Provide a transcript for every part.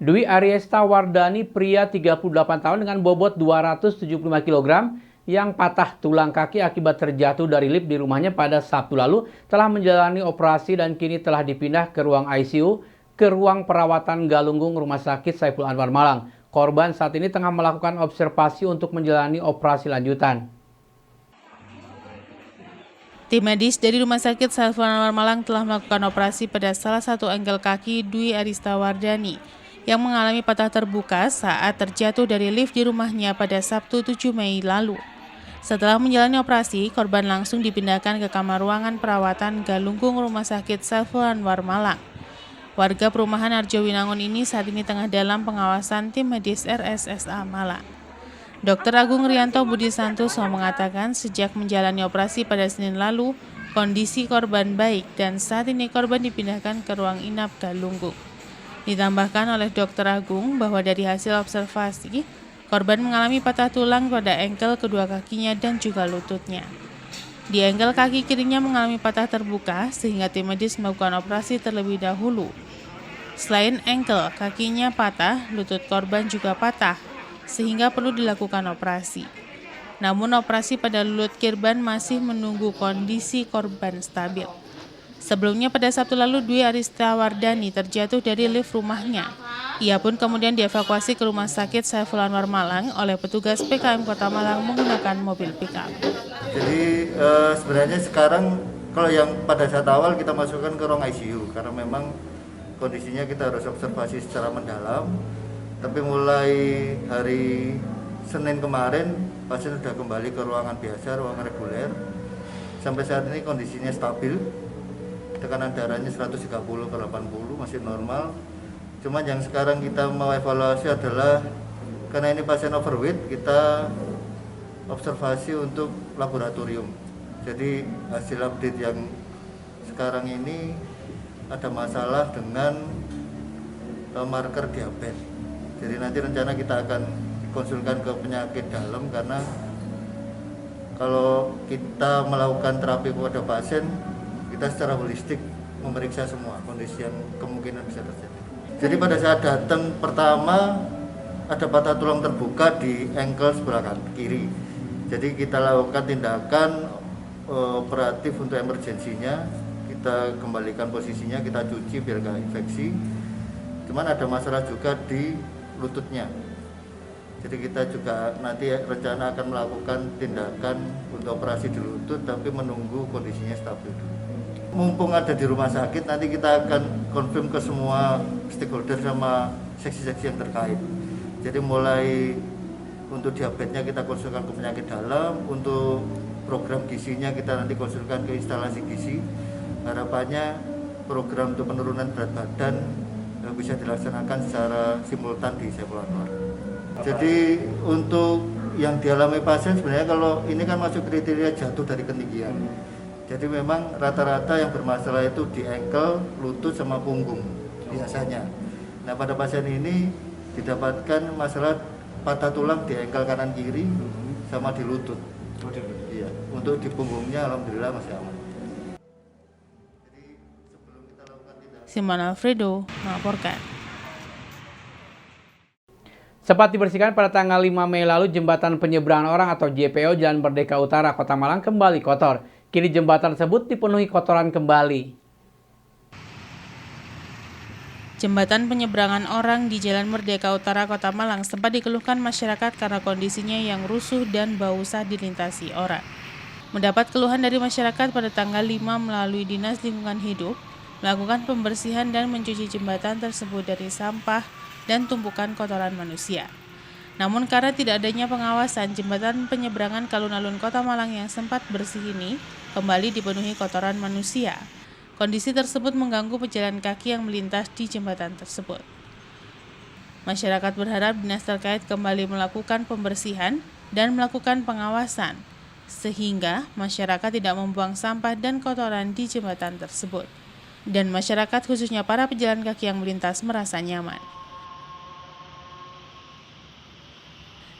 Dwi Ariesta Wardani, pria 38 tahun dengan bobot 275 kg yang patah tulang kaki akibat terjatuh dari lift di rumahnya pada Sabtu lalu, telah menjalani operasi dan kini telah dipindah ke ruang ICU ke ruang perawatan Galunggung Rumah Sakit Saiful Anwar Malang. Korban saat ini tengah melakukan observasi untuk menjalani operasi lanjutan. Tim medis dari Rumah Sakit Saiful Anwar Malang telah melakukan operasi pada salah satu engkel kaki Dwi Ariesta Wardani yang mengalami patah terbuka saat terjatuh dari lift di rumahnya pada Sabtu 7 Mei lalu. Setelah menjalani operasi, korban langsung dipindahkan ke kamar ruangan perawatan Galunggung Rumah Sakit Saiful Anwar Malang. Warga perumahan Arjowinangun ini saat ini tengah dalam pengawasan tim medis RSSA Malang. Dr. Agung Rianto Budi Santoso mengatakan sejak menjalani operasi pada Senin lalu, kondisi korban baik dan saat ini korban dipindahkan ke ruang inap Galunggung. Ditambahkan oleh Dr. Agung bahwa dari hasil observasi, korban mengalami patah tulang pada engkel kedua kakinya dan juga lututnya. Di engkel kaki kirinya mengalami patah terbuka sehingga tim medis melakukan operasi terlebih dahulu. Selain engkel, kakinya patah, lutut korban juga patah, sehingga perlu dilakukan operasi. Namun operasi pada lutut korban masih menunggu kondisi korban stabil. Sebelumnya pada Sabtu lalu Dwi Ariesta Wardani terjatuh dari lift rumahnya. Ia pun kemudian dievakuasi ke Rumah Sakit Saiful Anwar Malang oleh petugas PKM Kota Malang menggunakan mobil pickup. Jadi sebenarnya sekarang kalau yang pada saat awal kita masukkan ke ruang ICU karena memang kondisinya kita harus observasi secara mendalam. Tapi mulai hari Senin kemarin pasien sudah kembali ke ruangan biasa, ruangan reguler. Sampai saat ini kondisinya stabil. Tekanan darahnya 130/80 masih normal. Cuman yang sekarang kita mau evaluasi adalah karena ini pasien overweight, kita observasi untuk laboratorium. Jadi hasil update yang sekarang ini ada masalah dengan marker diabetes. Jadi nanti rencana kita akan konsulkan ke penyakit dalam karena kalau kita melakukan terapi kepada pasien, kita secara holistik memeriksa semua kondisi yang kemungkinan bisa terjadi. Jadi pada saat datang pertama ada patah tulang terbuka di engkel sebelah kiri. Jadi kita lakukan tindakan operatif untuk emergensinya, kita kembalikan posisinya, kita cuci biar nggak infeksi. Cuman ada masalah juga di lututnya. Jadi kita juga nanti rencana akan melakukan tindakan untuk operasi di lutut, tapi menunggu kondisinya stabil dulu. Mumpung ada di rumah sakit, nanti kita akan konfirm ke semua stakeholder sama seksi-seksi yang terkait. Jadi mulai untuk diabetesnya kita konsulkan ke penyakit dalam, untuk program gizinya kita nanti konsulkan ke instalasi gizi. Harapannya program untuk penurunan berat badan bisa dilaksanakan secara simultan di Saiful Anwar. Jadi untuk yang dialami pasien sebenarnya kalau ini kan masuk kriteria jatuh dari ketinggian. Jadi memang rata-rata yang bermasalah itu di engkel, lutut sama punggung biasanya. Nah pada pasien ini didapatkan masalah patah tulang di engkel kanan kiri sama di lutut. Iya, untuk di punggungnya alhamdulillah masih aman. Simon Alfredo melaporkan. Sempat dibersihkan pada tanggal 5 Mei lalu, jembatan penyeberangan orang atau JPO Jalan Merdeka Utara, Kota Malang kembali kotor. Kini jembatan tersebut dipenuhi kotoran kembali. Jembatan penyeberangan orang di Jalan Merdeka Utara, Kota Malang sempat dikeluhkan masyarakat karena kondisinya yang rusuh dan bau saat dilintasi orang. Mendapat keluhan dari masyarakat pada tanggal 5 melalui Dinas Lingkungan Hidup, melakukan pembersihan dan mencuci jembatan tersebut dari sampah dan tumpukan kotoran manusia. Namun karena tidak adanya pengawasan, jembatan penyeberangan Kalun-Alun Kota Malang yang sempat bersih ini kembali dipenuhi kotoran manusia. Kondisi tersebut mengganggu pejalan kaki yang melintas di jembatan tersebut. Masyarakat berharap dinas terkait kembali melakukan pembersihan dan melakukan pengawasan, sehingga masyarakat tidak membuang sampah dan kotoran di jembatan tersebut. Dan masyarakat khususnya para pejalan kaki yang melintas merasa nyaman.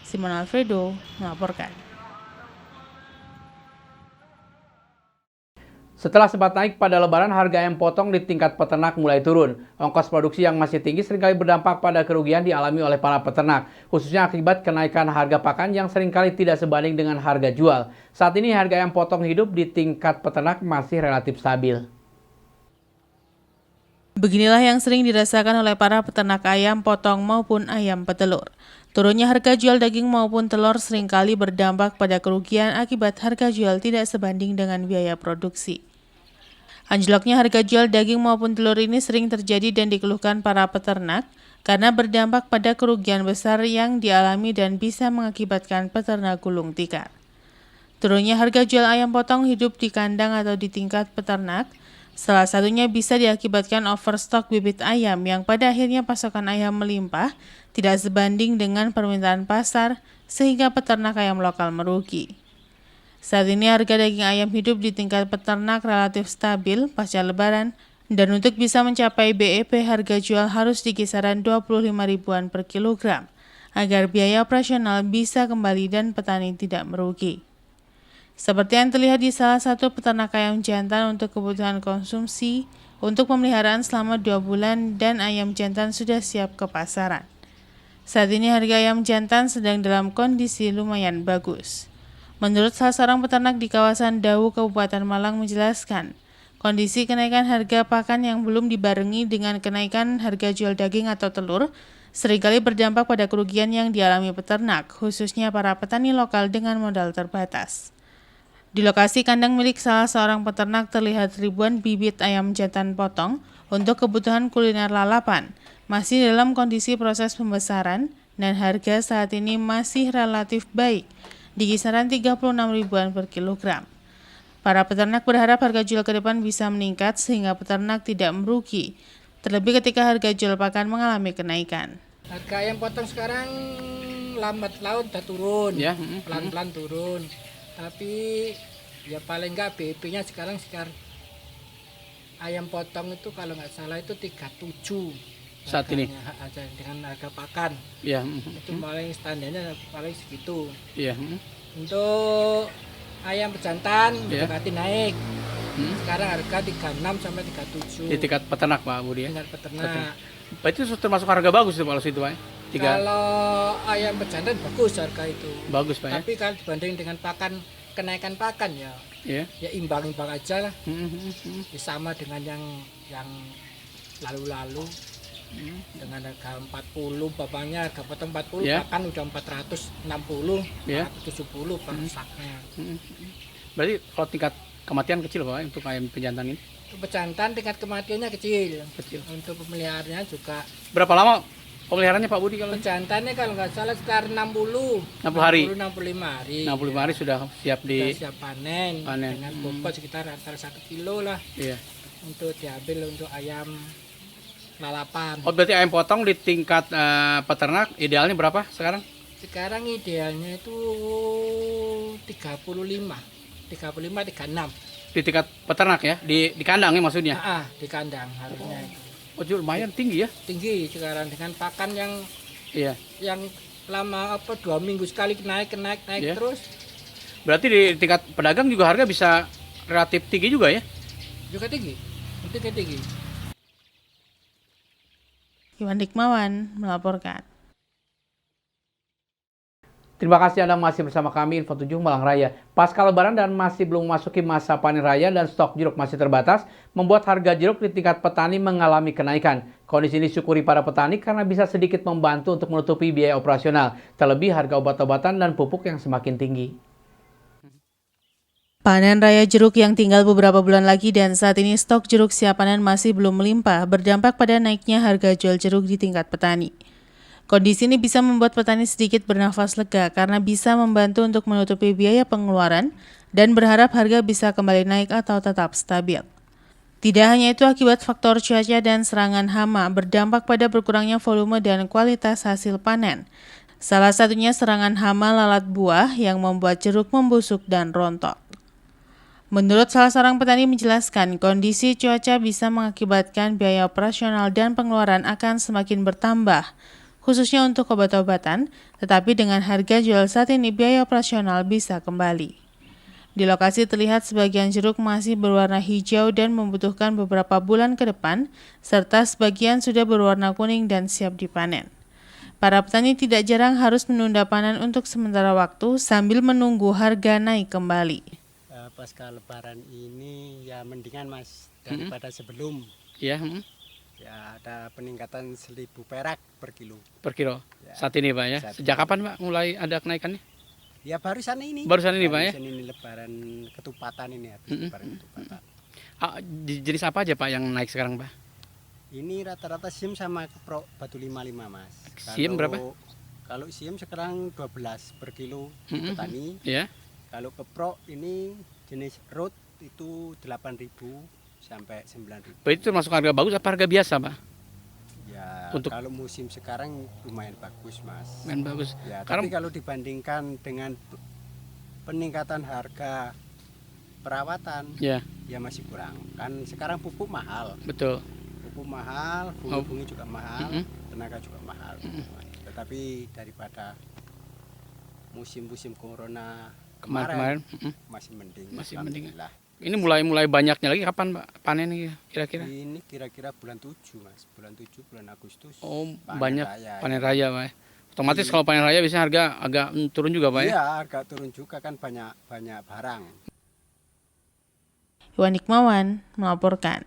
Simon Alfredo melaporkan. Setelah sempat naik pada Lebaran, harga ayam potong di tingkat peternak mulai turun. Ongkos produksi yang masih tinggi seringkali berdampak pada kerugian dialami oleh para peternak, khususnya akibat kenaikan harga pakan yang seringkali tidak sebanding dengan harga jual. Saat ini harga ayam potong hidup di tingkat peternak masih relatif stabil. Beginilah yang sering dirasakan oleh para peternak ayam potong maupun ayam petelur. Turunnya harga jual daging maupun telur seringkali berdampak pada kerugian akibat harga jual tidak sebanding dengan biaya produksi. Anjloknya harga jual daging maupun telur ini sering terjadi dan dikeluhkan para peternak karena berdampak pada kerugian besar yang dialami dan bisa mengakibatkan peternak gulung tikar. Turunnya harga jual ayam potong hidup di kandang atau di tingkat peternak, salah satunya bisa diakibatkan overstok bibit ayam yang pada akhirnya pasokan ayam melimpah, tidak sebanding dengan permintaan pasar, sehingga peternak ayam lokal merugi. Saat ini harga daging ayam hidup di tingkat peternak relatif stabil pasca Lebaran, dan untuk bisa mencapai BEP harga jual harus di kisaran 25 ribuan per kilogram, agar biaya operasional bisa kembali dan petani tidak merugi. Seperti yang terlihat di salah satu peternak ayam jantan untuk kebutuhan konsumsi untuk pemeliharaan selama 2 bulan dan ayam jantan sudah siap ke pasaran. Saat ini harga ayam jantan sedang dalam kondisi lumayan bagus. Menurut salah seorang peternak di kawasan Dawu, Kabupaten Malang menjelaskan, kondisi kenaikan harga pakan yang belum dibarengi dengan kenaikan harga jual daging atau telur seringkali berdampak pada kerugian yang dialami peternak, khususnya para petani lokal dengan modal terbatas. Di lokasi kandang milik salah seorang peternak terlihat ribuan bibit ayam jantan potong untuk kebutuhan kuliner lalapan, masih dalam kondisi proses pembesaran dan harga saat ini masih relatif baik, di kisaran 36 ribuan per kilogram. Para peternak berharap harga jual ke depan bisa meningkat sehingga peternak tidak merugi, terlebih ketika harga jual pakan mengalami kenaikan. Harga ayam potong sekarang lambat laun udah turun, Ya, pelan-pelan turun. Tapi ya paling enggak BEP-nya sekarang ayam potong itu kalau nggak salah itu 37 saat ini dengan harga pakan. Ya, Itu paling standarnya paling segitu. ya. Untuk ayam pejantan Ya. mendekati naik. Sekarang harga 36 sampai 37. Di tingkat peternak Pak Budi ya. Tingkat peternak. Itu termasuk harga bagus itu kalau situ Pak. Kalau ayam pejantan bagus harga itu. Bagus Pak ya. Tapi kalau dibanding dengan pakan, kenaikan pakan ya imbang-imbang aja lah. Ya, sama dengan yang lalu-lalu. Dengan harga 40, bapaknya harga potong 40, pakan udah 460, 470 per saknya. Berarti kalau tingkat kematian kecil Pak untuk ayam pejantan ini? Untuk pejantan tingkat kematiannya kecil. Untuk pemeliharaannya juga. Berapa lama pemeliharaannya Pak Budi kalau pejantannya kalau nggak salah sekitar 65 hari. 65 hari sudah siap siap panen. Dengan bobot sekitar antara 1 kilo lah. Iya. Untuk diambil untuk ayam lalapan. Oh berarti ayam potong di tingkat peternak idealnya berapa sekarang? Sekarang idealnya itu 35, 36. Di tingkat peternak ya? Di kandang ya maksudnya? Di kandang harusnya itu. Oh lumayan tinggi ya? Tinggi sekarang dengan pakan yang lama 2 minggu sekali naik terus. Berarti di tingkat pedagang juga harga bisa relatif tinggi juga ya? Juga tinggi. Iwan Hikmawan melaporkan. Terima kasih Anda masih bersama kami Info 7 Malang Raya. Pasca Lebaran dan masih belum memasuki masa panen raya dan stok jeruk masih terbatas, membuat harga jeruk di tingkat petani mengalami kenaikan. Kondisi ini disyukuri para petani karena bisa sedikit membantu untuk menutupi biaya operasional, terlebih harga obat-obatan dan pupuk yang semakin tinggi. Panen raya jeruk yang tinggal beberapa bulan lagi dan saat ini stok jeruk siap panen masih belum melimpah berdampak pada naiknya harga jual jeruk di tingkat petani. Kondisi ini bisa membuat petani sedikit bernafas lega karena bisa membantu untuk menutupi biaya pengeluaran dan berharap harga bisa kembali naik atau tetap stabil. Tidak hanya itu, akibat faktor cuaca dan serangan hama berdampak pada berkurangnya volume dan kualitas hasil panen. Salah satunya serangan hama lalat buah yang membuat jeruk membusuk dan rontok. Menurut salah seorang petani menjelaskan, kondisi cuaca bisa mengakibatkan biaya operasional dan pengeluaran akan semakin bertambah, khususnya untuk obat-obatan, tetapi dengan harga jual saat ini biaya operasional bisa kembali. Di lokasi terlihat sebagian jeruk masih berwarna hijau dan membutuhkan beberapa bulan ke depan, serta sebagian sudah berwarna kuning dan siap dipanen. Para petani tidak jarang harus menunda panen untuk sementara waktu sambil menunggu harga naik kembali. Pasca Lebaran ini ya mendingan Mas daripada sebelum. Iya. Ya ada peningkatan 1.000 perak per kilo. Per kilo. Ya, saat ini Pak ya. Sejak kapan Pak mulai ada kenaikannya? Ya barusan ini. Barusan ini Pak ya. Barusan ini Lebaran ketupatan ini habis Lebaran ketupatan. Jenis apa aja Pak yang naik sekarang Pak? Ini rata-rata SIM sama keprok batu 55 Mas. SIM berapa? Kalau SIM sekarang 12 per kilo petani. Ya. Kalau keprok ini jenis road itu 8.000 sampai 9.000. Itu termasuk harga bagus apa harga biasa Pak? Ya, kalau musim sekarang lumayan bagus Mas. Lumayan bagus. Ya, tapi kalau dibandingkan dengan peningkatan harga perawatan, ya masih kurang. Kan sekarang pupuk mahal. Betul. Pupuk mahal, bunga juga mahal, tenaga juga mahal. Tetapi daripada musim-musim corona kemarin masih mending. Masih mending. Ini mulai banyaknya lagi kapan Pak panen kira-kira? Ini kira-kira bulan 7 Mas, bulan 7 bulan Agustus. Oh, banyak panen raya Pak. Otomatis kalau panen raya biasanya harga agak turun juga Pak ya? Iya, agak turun juga kan banyak barang. Iwan Hikmawan melaporkan.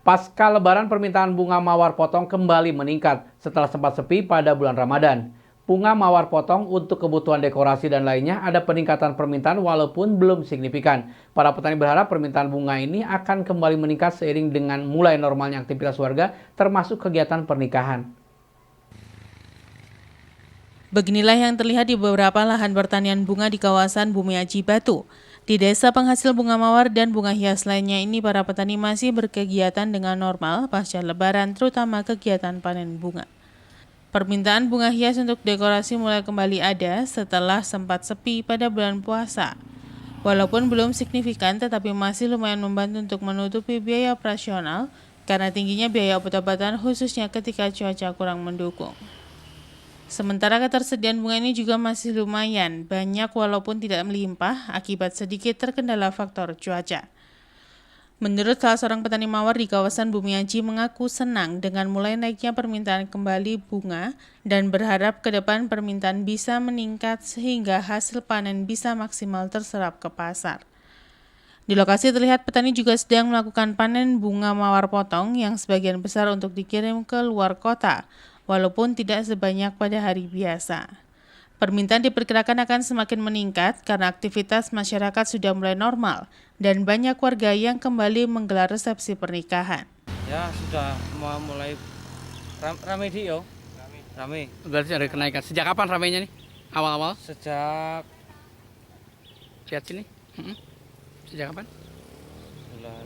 Pasca Lebaran permintaan bunga mawar potong kembali meningkat setelah sempat sepi pada bulan Ramadan. Bunga mawar potong untuk kebutuhan dekorasi dan lainnya ada peningkatan permintaan walaupun belum signifikan. Para petani berharap permintaan bunga ini akan kembali meningkat seiring dengan mulai normalnya aktivitas warga termasuk kegiatan pernikahan. Beginilah yang terlihat di beberapa lahan pertanian bunga di kawasan Bumi Aji Batu. Di desa penghasil bunga mawar dan bunga hias lainnya ini para petani masih berkegiatan dengan normal pasca Lebaran terutama kegiatan panen bunga. Permintaan bunga hias untuk dekorasi mulai kembali ada setelah sempat sepi pada bulan puasa. Walaupun belum signifikan, tetapi masih lumayan membantu untuk menutupi biaya operasional karena tingginya biaya obat-obatan khususnya ketika cuaca kurang mendukung. Sementara ketersediaan bunga ini juga masih lumayan banyak walaupun tidak melimpah akibat sedikit terkendala faktor cuaca. Menurut salah seorang petani mawar di kawasan Bumi Aji mengaku senang dengan mulai naiknya permintaan kembali bunga dan berharap ke depan permintaan bisa meningkat sehingga hasil panen bisa maksimal terserap ke pasar. Di lokasi terlihat petani juga sedang melakukan panen bunga mawar potong yang sebagian besar untuk dikirim ke luar kota, walaupun tidak sebanyak pada hari biasa. Permintaan diperkirakan akan semakin meningkat karena aktivitas masyarakat sudah mulai normal dan banyak warga yang kembali menggelar resepsi pernikahan. Ya sudah mau mulai rame di yo. Rame. Berarti ada kenaikan. Sejak kapan ramenya nih? Awal-awal? Sejak lihat sini. Sejak kapan? Bulan.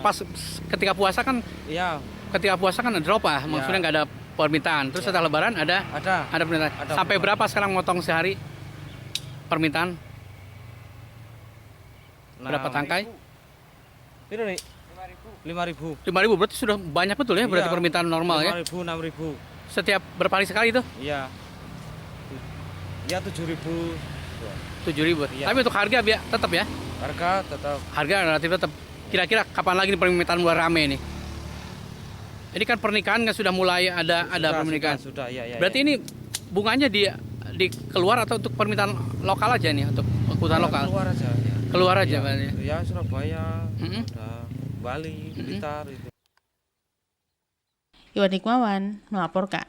Pas ketika puasa kan? Iya. Ketika puasa kan drop maksudnya nggak ada permintaan. Terus setelah Lebaran ada permintaan. Sampai berapa sekarang motong sehari permintaan? Berapa tangkai? Itu nih 5.000. 5.000 berarti sudah banyak betul ya, berarti permintaan normal 5.000, ya? 6.000. Setiap berapa kali sekali itu? Iya. Ya 7.000. 7.000. Iya. Tapi untuk harga tetap ya? Harga tetap. Harga relatif tetap. Kira-kira kapan lagi permintaan mulai rame nih? Ini kan pernikahan kan sudah mulai ada pernikahan. Sudah, ya. Berarti ini bunganya di keluar atau untuk permintaan lokal aja nih, untuk kebutuhan lokal? Keluar aja. Ya. Keluar aja ya, berarti. Ya Surabaya, Bali, Blitar itu. Iwan Hikmawan melaporkan.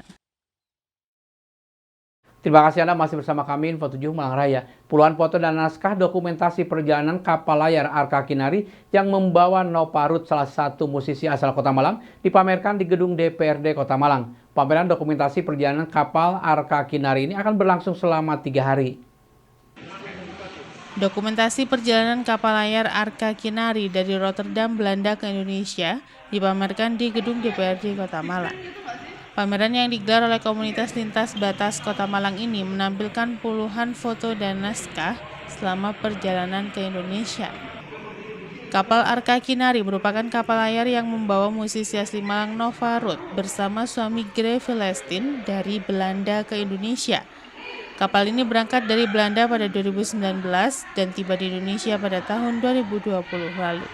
Terima kasih Anda masih bersama kami Info 7 Malang Raya. Puluhan foto dan naskah dokumentasi perjalanan kapal layar Arka Kinari yang membawa Nova Ruth, salah satu musisi asal Kota Malang, dipamerkan di gedung DPRD Kota Malang. Pameran dokumentasi perjalanan kapal Arka Kinari ini akan berlangsung selama 3 hari. Dokumentasi perjalanan kapal layar Arka Kinari dari Rotterdam, Belanda ke Indonesia dipamerkan di gedung DPRD Kota Malang. Pameran yang digelar oleh komunitas lintas batas Kota Malang ini menampilkan puluhan foto dan naskah selama perjalanan ke Indonesia. Kapal Arka Kinari merupakan kapal layar yang membawa musisi asli Malang Nova Ruth bersama suami Gray Celestine dari Belanda ke Indonesia. Kapal ini berangkat dari Belanda pada 2019 dan tiba di Indonesia pada tahun 2020 lalu.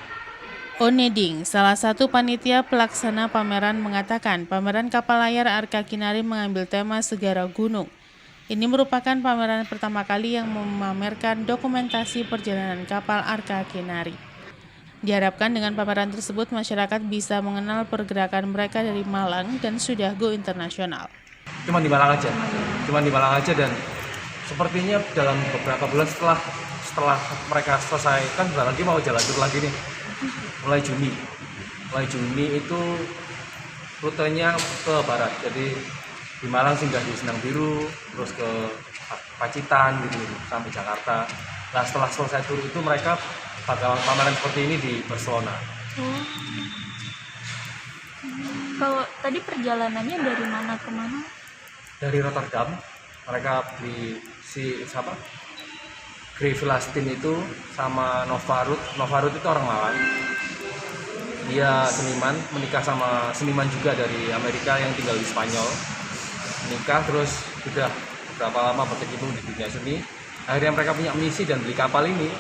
Oneding, salah satu panitia pelaksana pameran, mengatakan pameran kapal layar Arka Kinari mengambil tema Segara Gunung. Ini merupakan pameran pertama kali yang memamerkan dokumentasi perjalanan kapal Arka Kinari. Diharapkan dengan pameran tersebut masyarakat bisa mengenal pergerakan mereka dari Malang dan sudah go internasional. Cuma di Malang aja dan sepertinya dalam beberapa bulan setelah mereka selesai, kan bentar lagi mau jalan tur lagi nih, mulai Juni itu rutenya ke barat, jadi di Malang singgah di Sendang Biru, terus ke Pacitan gitu sampai Jakarta. Nah setelah selesai tur itu mereka bakal pameran seperti ini di Barcelona. Kalau tadi perjalanannya dari mana ke mana? Dari Rotterdam, mereka beli Grey Velastin itu sama Novarut itu orang Malang. Dia seniman, menikah sama seniman juga dari Amerika yang tinggal di Spanyol. Menikah terus sudah berapa lama berkecimpung di dunia seni. Akhirnya mereka punya misi dan beli kapal ini.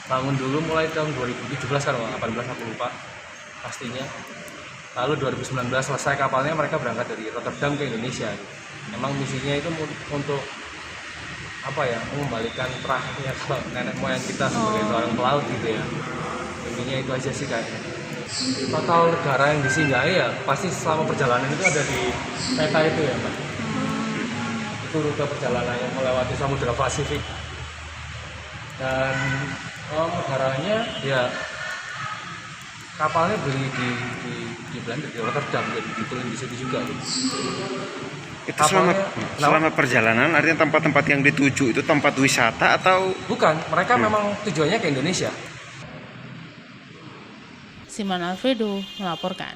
Bangun dulu mulai tahun 2017 kan, 18 aku lupa pastinya. Lalu 2019 selesai kapalnya, mereka berangkat dari Rotterdam ke Indonesia. Memang misinya itu untuk mengembalikan prahnya kalau nenek moyang kita sebagai seorang pelaut gitu ya. Intinya itu aja sih kayaknya. Total negara yang disinggahi ya pasti selama perjalanan itu ada di peta itu ya Mbak. Itu rute perjalanan yang melewati Samudra Pasifik. Dan negaranya ya kapalnya beli di Belanda, di Rotterdam, jadi dibeli di situ juga. Itu selama perjalanan artinya tempat-tempat yang dituju itu tempat wisata atau bukan? Mereka memang tujuannya ke Indonesia. Simon Alfredo melaporkan.